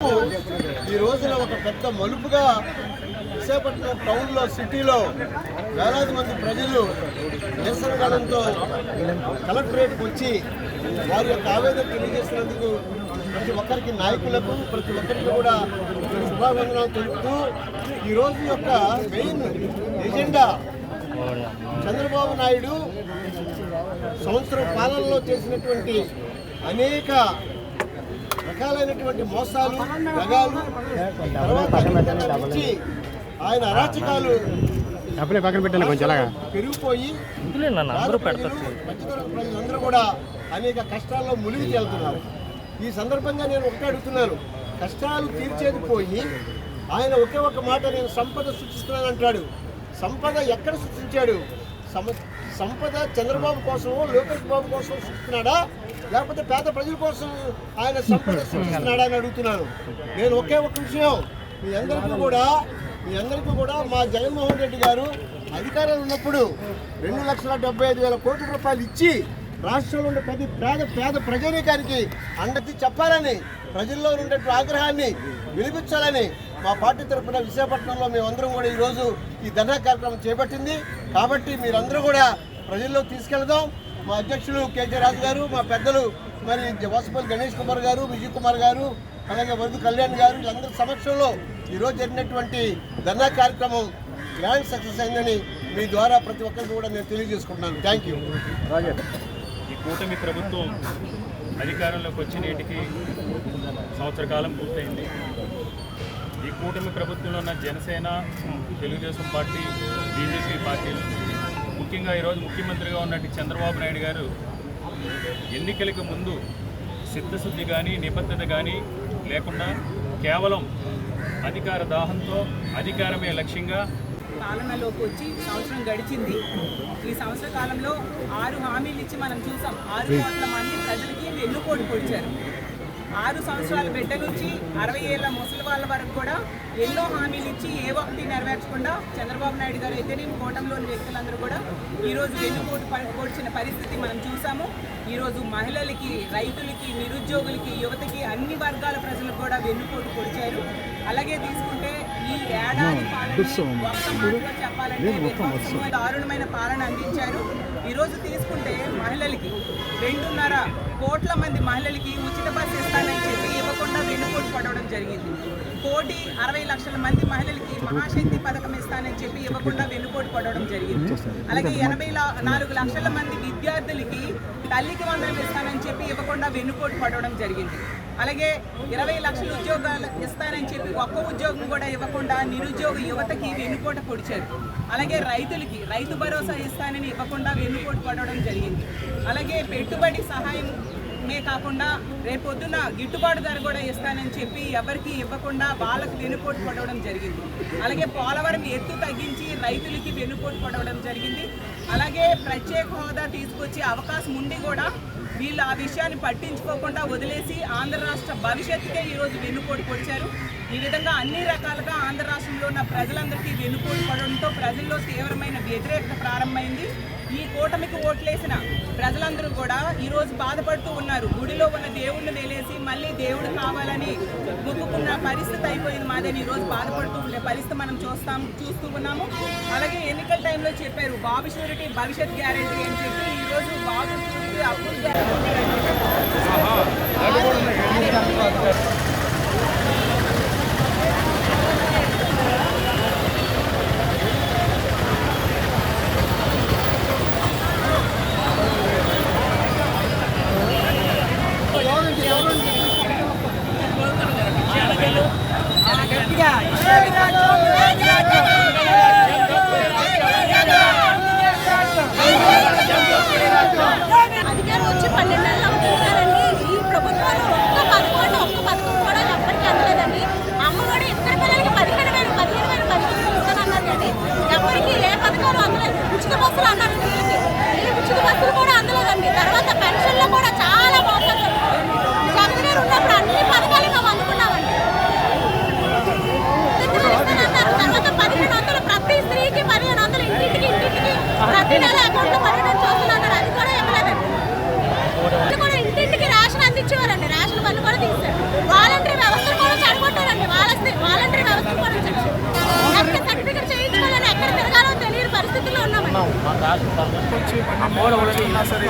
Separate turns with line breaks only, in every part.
ఈ రోజున ఒక పెద్ద మలుపుగా విశాఖపట్నం టౌన్లో సిటీలో వేలాది మంది ప్రజలు నిరసనగానంతో కలెక్టరేట్కి వచ్చి వారి యొక్క ఆవేదన తెలియజేసినందుకు ప్రతి ఒక్కరికి నాయకులకు ప్రతి ఒక్కరికి కూడా శుభావందనాలు తెలుపుతూ ఈ రోజు యొక్క మెయిన్ ఎజెండా చంద్రబాబు నాయుడు సంవత్సరం పాలనలో చేసినటువంటి అనేక రకాలైనటువంటి మోసాలు దగాలు తర్వాత ఆయన అరాచకాలు పెరిగిపోయి ప్రజలందరూ కూడా అనేక కష్టాల్లో మునిగి తేలుతున్నారు. ఈ సందర్భంగా నేను ఒకటే అడుగుతున్నాను, కష్టాలు తీర్చేది పోయి ఆయన ఒకే ఒక మాట నేను సంపద సృష్టిస్తున్నాను అంటాడు. సంపద ఎక్కడ సృష్టించాడు? సంపద చంద్రబాబు కోసమో లోకేష్ బాబు కోసం సృష్టిస్తున్నాడా, లేకపోతే పేద ప్రజల కోసం ఆయన సంపద సృష్టిస్తున్నాడా అని అడుగుతున్నాను. నేను ఒకే ఒక విషయం మీ అందరికీ కూడా మా జగన్మోహన్ రెడ్డి గారు అధికారంలో ఉన్నప్పుడు 2,75,000 కోట్ల రూపాయలు ఇచ్చి రాష్ట్రంలో ఉండే పేద ప్రజానీకానికి అండతి చెప్పాలని, ప్రజల్లో ఉండే ఆగ్రహాన్ని వినిపించాలని మా పార్టీ తరఫున విశాఖపట్నంలో మేమందరం కూడా ఈరోజు ఈ ధర్నా కార్యక్రమం చేపట్టింది. కాబట్టి మీరందరూ కూడా ప్రజల్లో తీసుకెళ్దాం. మా అధ్యక్షులు కేకే రాజు గారు, మా పెద్దలు మరి వాసుపల్లి గణేష్ కుమార్ గారు, విజయ్ కుమార్ గారు, అలాగే వరదు కళ్యాణ్ గారు, వీళ్ళందరి సమక్షంలో ఈరోజు జరిగినటువంటి ధర్నా కార్యక్రమం గ్రాండ్ సక్సెస్ అయిందని మీ ద్వారా ప్రతి ఒక్కరికి కూడా నేను తెలియజేసుకుంటున్నాను. Thank you.
ఈ కూటమి ప్రభుత్వం అధికారంలోకి వచ్చి నేటికి సంవత్సర కాలం పూర్తయింది. ఈ కూటమి ప్రభుత్వంలో ఉన్న జనసేన, తెలుగుదేశం పార్టీ, బీజేపీ పార్టీలు, ముఖ్యంగా ఈరోజు ముఖ్యమంత్రిగా ఉన్నట్టు చంద్రబాబు నాయుడు గారు ఎన్నికలకు ముందు సిద్ధశుద్ధి కానీ నిబద్ధత కానీ లేకుండా కేవలం అధికార దాహంతో అధికారమే లక్ష్యంగా
పాలనలోకి వచ్చి సంవత్సరం గడిచింది. ఈ సంవత్సర కాలంలో 6 హామీలు ఇచ్చి మనం చూసాం. 6 కోట్ల మంది ప్రజలకి వెన్నుపోటు పొడిచారు. 6 సంవత్సరాల బిడ్డ నుంచి 60 ఏళ్ల ముసలి వాళ్ళ వరకు కూడా ఎన్నో హామీలు ఇచ్చి ఏ ఒక్కటి నెరవేర్చకుండా చంద్రబాబు నాయుడు గారు అయితేనే కూటమిలోని వ్యక్తులందరూ కూడా ఈరోజు వెన్నుపోటు పొడిచిన పరిస్థితి మనం చూసాము. ఈరోజు మహిళలకి, రైతులకి, నిరుద్యోగులకి, యువతకి, అన్ని వర్గాల ప్రజలకు కూడా వెన్నుపోటు పొడిచారు. అలాగే తీసుకుంటే ఈ ఏడాది పాలన చెప్పాలంటే దారుణమైన పాలన అందించారు. ఈరోజు తీసుకుంటే మహిళలకి 2.5 కోట్ల మంది మహిళలకి ఉచిత బస్సు ఇస్తానని చెప్పి ఇవ్వకుండా వెన్నుపోటు పడవడం జరిగింది. 1,60,00,000 మంది మహిళలకి మహాశక్తి పథకం ఇస్తానని చెప్పి ఇవ్వకుండా వెన్నుపోటు పడవడం జరిగింది. అలాగే 84 లక్షల మంది విద్యార్థులకి తల్లికి వందనం ఇస్తానని చెప్పి ఇవ్వకుండా వెన్నుపోటు పడవడం జరిగింది. అలాగే 20 లక్షల ఉద్యోగాలు ఇస్తానని చెప్పి ఒక్క ఉద్యోగం కూడా ఇవ్వకుండా నిరుద్యోగ యువతకి వెన్నుపోటు పొడిచారు. అలాగే రైతులకి రైతు భరోసా ఇస్తానని ఇవ్వకుండా వెన్నుపోటు పడవడం జరిగింది. అలాగే పెట్టుబడి సహాయమే కాకుండా రేపొద్దున గిట్టుబాటు ధర కూడా ఇస్తానని చెప్పి ఎవరికి ఇవ్వకుండా వాళ్ళకి వెన్నుపోటు పడవడం జరిగింది. అలాగే పోలవరం ఎత్తు తగ్గించి రైతులకి వెన్నుపోటు పడవడం జరిగింది. అలాగే ప్రత్యేక హోదా తీసుకొచ్చి అవకాశం ఉండి కూడా వీళ్ళు ఆ విషయాన్ని పట్టించుకోకుండా వదిలేసి ఆంధ్ర రాష్ట్ర భవిష్యత్తుకే ఈరోజు వెన్నుపోటు పొడిచారు. ఈ విధంగా అన్ని రకాలుగా ఆంధ్ర రాష్ట్రంలో ఉన్న ప్రజలందరికీ వెన్నుపోటు పడడంతో ప్రజల్లో తీవ్రమైన వ్యతిరేకత ప్రారంభమైంది. ఈ కూటమికి ఓట్లేసిన ప్రజలందరూ కూడా ఈరోజు బాధపడుతూ ఉన్నారు. గుడిలో ఉన్న దేవుడిని వేలేసి మళ్ళీ దేవుడు కావాలని మొక్కుకున్న పరిస్థితి అయిపోయింది మాదని ఈరోజు బాధపడుతూ ఉండే పరిస్థితి మనం చూస్తూ ఉన్నాము. అలాగే ఎన్నికల టైంలో చెప్పారు బాబు షూరిటీ భవిష్యత్ గ్యారెంటీ అని చెప్పి ఈరోజు బాబు షూరిటీ అప్పులు
అధికారం వచ్చి 12 నెలలు అవుతున్నారండి. ఈ ప్రభుత్వాలు ఒక్క పథకం వచ్చి 12 వచ్చి ఉన్నా సరే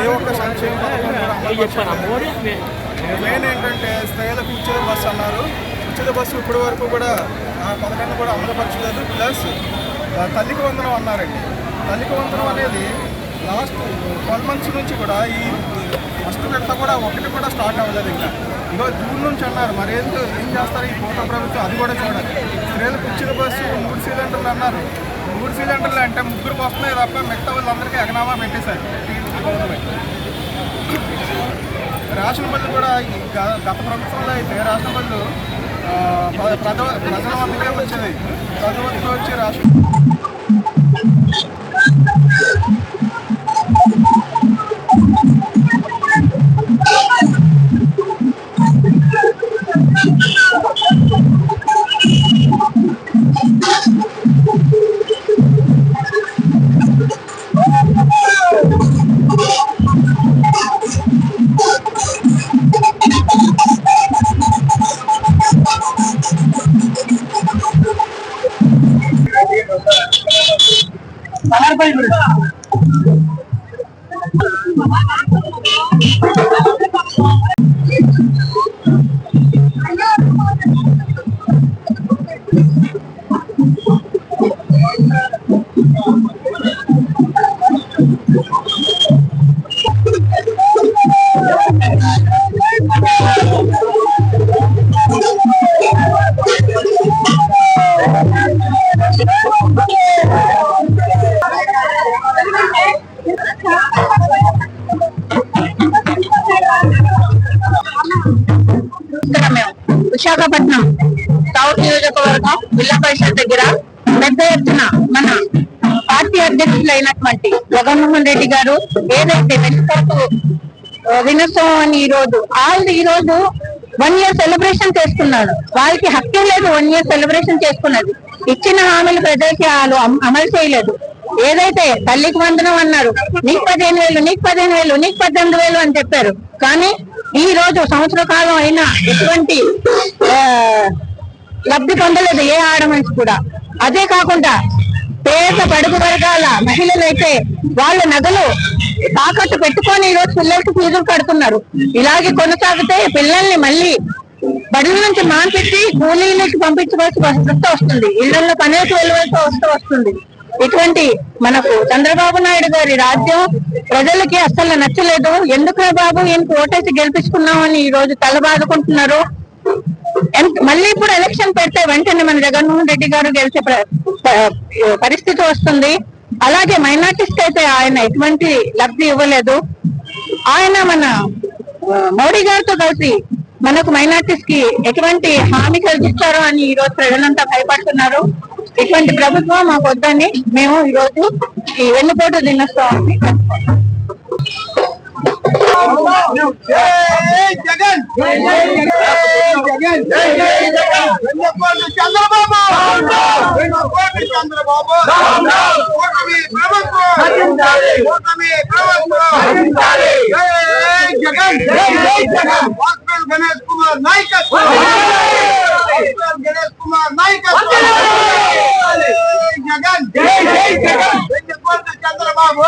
ఏ ఒక్క సంక్షేమ పథకం కూడా అమలుపరచలేదు. మెయిన్ ఏంటంటే స్త్రీలకు ఉచిత బస్సు అన్నారు. ఉచిత బస్సు ఇప్పటి వరకు కూడా ఆ పథకాన్ని కూడా అమలుపరచలేదు. ప్లస్ తల్లికి వందనం అన్నారండి. తల్లికి వందనం అనేది లాస్ట్ 12 months నుంచి కూడా ఈ ఫస్ట్ విడత కూడా ఒకటి కూడా స్టార్ట్ అవ్వలేదు. ఇంకా జూన్ నుంచి అన్నారు. మరి ఏం చేస్తారు ఈ కూటమి ప్రభుత్వం, అది కూడా చూడాలి. స్త్రీలకు ఉచిత బస్సు 3 సిలిండర్లు అన్నారు. 3 సిలిండర్లు అంటే 3కి వస్తున్నాయి తప్ప మిగతా వాళ్ళందరికీ ఎగనామా పెట్టేశారు గవర్నమెంట్. రేషన్ బళ్ళు కూడా గత ప్రభుత్వంలో అయితే రేషన్ బళ్ళు ప్రజల వద్దకే వచ్చేది. ప్రజల వద్దకే వచ్చి రేషన్
విశాఖపట్నం సౌత్ నియోజకవర్గం జిల్లా పరిషత్ దగ్గర పెద్ద ఎత్తున మన పార్టీ అధ్యక్షులైనటువంటి జగన్మోహన్ రెడ్డి గారు ఏదైతే వెనుకకు దినోత్సవం అని ఈ రోజు 1 year సెలబ్రేషన్ చేసుకున్నాడు. వాళ్ళకి హక్కే లేదు 1 year సెలబ్రేషన్ చేసుకున్నది. ఇచ్చిన హామీలు ప్రజలకి అమలు చేయలేదు. ఏదైతే తల్లికి వందనం అన్నారు, నీకు 15,000, నీకు 15,000, నీకు 18,000 అని చెప్పారు. కానీ ఈ రోజు సంవత్సర కాలం అయినా ఎటువంటి లబ్ధి పొందలేదు ఏ ఆడమనిషి కూడా. అదే కాకుండా పేద బడుగు వర్గాల మహిళలైతే వాళ్ళ నగలు తాకట్టు పెట్టుకొని ఈ రోజు పిల్లలకి ఫీజులు కడుతున్నారు. ఇలాగే కొనసాగితే పిల్లల్ని మళ్ళీ బడుల నుంచి మాన్పెట్టి కూలీలకి పంపించవలసి వస్తుంది. ఇళ్లలో పనికి వెళ్ళవలసి వస్తుంది. ఇటువంటి మనకు చంద్రబాబు నాయుడు గారి రాజ్యం ప్రజలకి అస్సలు నచ్చలేదు. ఎందుకు బాబు ఈయనకు ఓటేసి గెలిపించుకున్నామని ఈ రోజు తలబాదుకుంటున్నారు. మళ్ళీ ఇప్పుడు ఎలక్షన్ పెడితే వెంటనే మన జగన్మోహన్ రెడ్డి గారు గెలిచే పరిస్థితి వస్తుంది. అలాగే మైనార్టీస్ కి అయితే ఆయన ఎటువంటి లబ్ధి ఇవ్వలేదు. ఆయన మన మోడీ గారితో కలిసి మనకు మైనార్టీస్ కి ఎటువంటి హామీ కలిగిస్తారో అని ఈ రోజు ప్రజలంతా భయపడుతున్నారు. ఇటువంటి ప్రభుత్వం మాకు వద్దని మేము ఈ రోజు ఈ వెన్నుపోటు దినోత్సవాన్ని
గణేష్ కుమార్ నాయకత్వం, గణేష్ కుమార్ నాయకత్వం, జగన్ జగన్ చంద్రబాబు